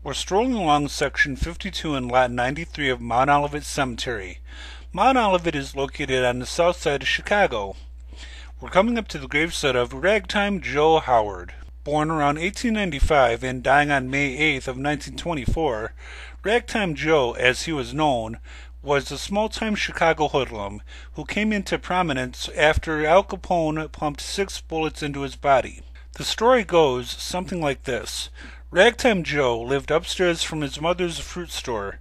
We're strolling along section 52 in lot 93 of Mount Olivet Cemetery. Mount Olivet is located on the south side of Chicago. We're coming up to the gravesite of Ragtime Joe Howard. Born around 1895 and dying on May 8th of 1924, Ragtime Joe, as he was known, was a small-time Chicago hoodlum who came into prominence after Al Capone pumped 6 bullets into his body. The story goes something like this. Ragtime Joe lived upstairs from his mother's fruit store,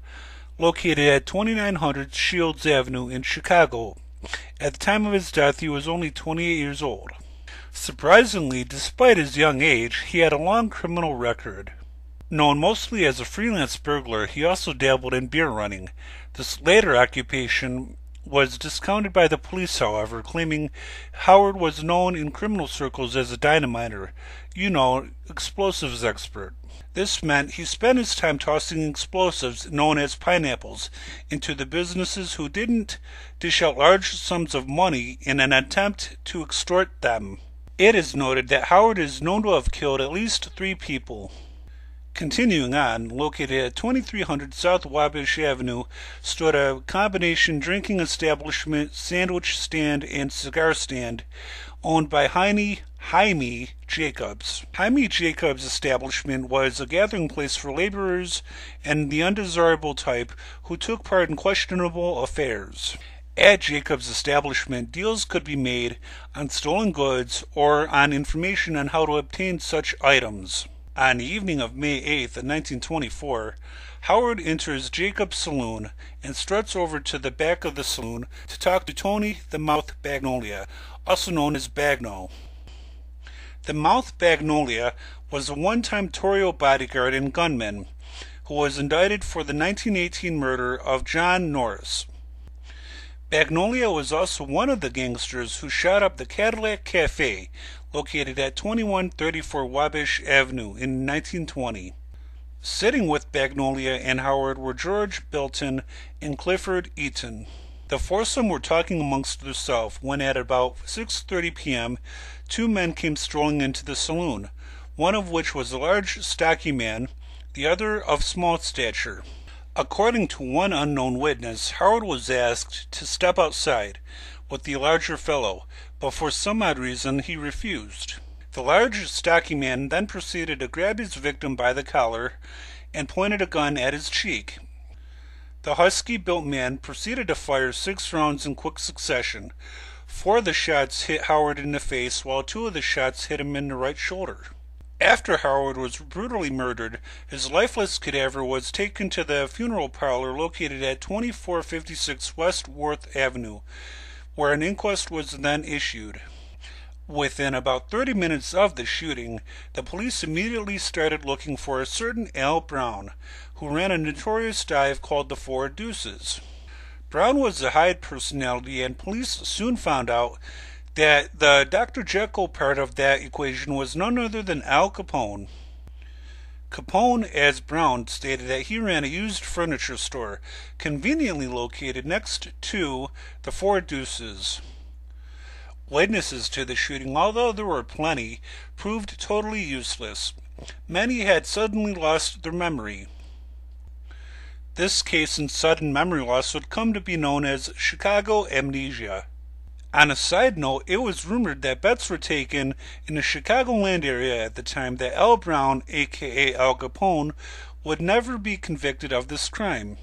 located at 2900 Shields Avenue in Chicago. At the time of his death, he was only 28 years old. Surprisingly, despite his young age, he had a long criminal record. Known mostly as a freelance burglar, he also dabbled in beer running. This later occupation was discounted by the police, however, claiming Howard was known in criminal circles as a dynamiter, explosives expert. This meant he spent his time tossing explosives, known as pineapples, into the businesses who didn't dish out large sums of money in an attempt to extort them. It is noted that Howard is known to have killed at least 3 people. Continuing on, located at 2300 South Wabash Avenue, stood a combination drinking establishment, sandwich stand, and cigar stand owned by Jaime Jacobs. Jaime Jacobs' establishment was a gathering place for laborers and the undesirable type who took part in questionable affairs. At Jacobs' establishment, deals could be made on stolen goods or on information on how to obtain such items. On the evening of May 8th, 1924, Howard enters Jacob's saloon and struts over to the back of the saloon to talk to Tony the Mouth Bagnolia, also known as Bagno. The Mouth Bagnolia was a one-time Torrio bodyguard and gunman who was indicted for the 1918 murder of John Norris. Bagnolia was also one of the gangsters who shot up the Cadillac Cafe, located at 2134 Wabash Avenue in 1920. Sitting with Bagnolia and Howard were George Bilton and Clifford Eaton. The foursome were talking amongst themselves when at about 6:30 p.m. 2 men came strolling into the saloon, one of which was a large, stocky man, the other of small stature. According to one unknown witness, Howard was asked to step outside with the larger fellow, but for some odd reason he refused. The large, stocky man then proceeded to grab his victim by the collar and pointed a gun at his cheek. The husky-built man proceeded to fire 6 rounds in quick succession. 4 of the shots hit Howard in the face, while 2 of the shots hit him in the right shoulder. After Howard was brutally murdered, his lifeless cadaver was taken to the funeral parlor located at 2456 West Worth Avenue, where an inquest was then issued. Within about 30 minutes of the shooting, the police immediately started looking for a certain Al Brown, who ran a notorious dive called the Four Deuces. Brown was a Hyde personality, and police soon found out that the Dr. Jekyll part of that equation was none other than Al Capone. Capone, as Brown, stated that he ran a used furniture store, conveniently located next to the Four Deuces. Witnesses to the shooting, although there were plenty, proved totally useless. Many had suddenly lost their memory. This case in sudden memory loss would come to be known as Chicago amnesia. On a side note, it was rumored that bets were taken in the Chicagoland area at the time that Al Brown, aka Al Capone, would never be convicted of this crime.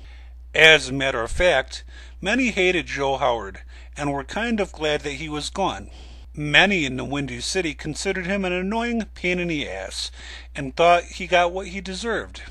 As a matter of fact, many hated Joe Howard and were kind of glad that he was gone. Many in the Windy City considered him an annoying pain in the ass and thought he got what he deserved.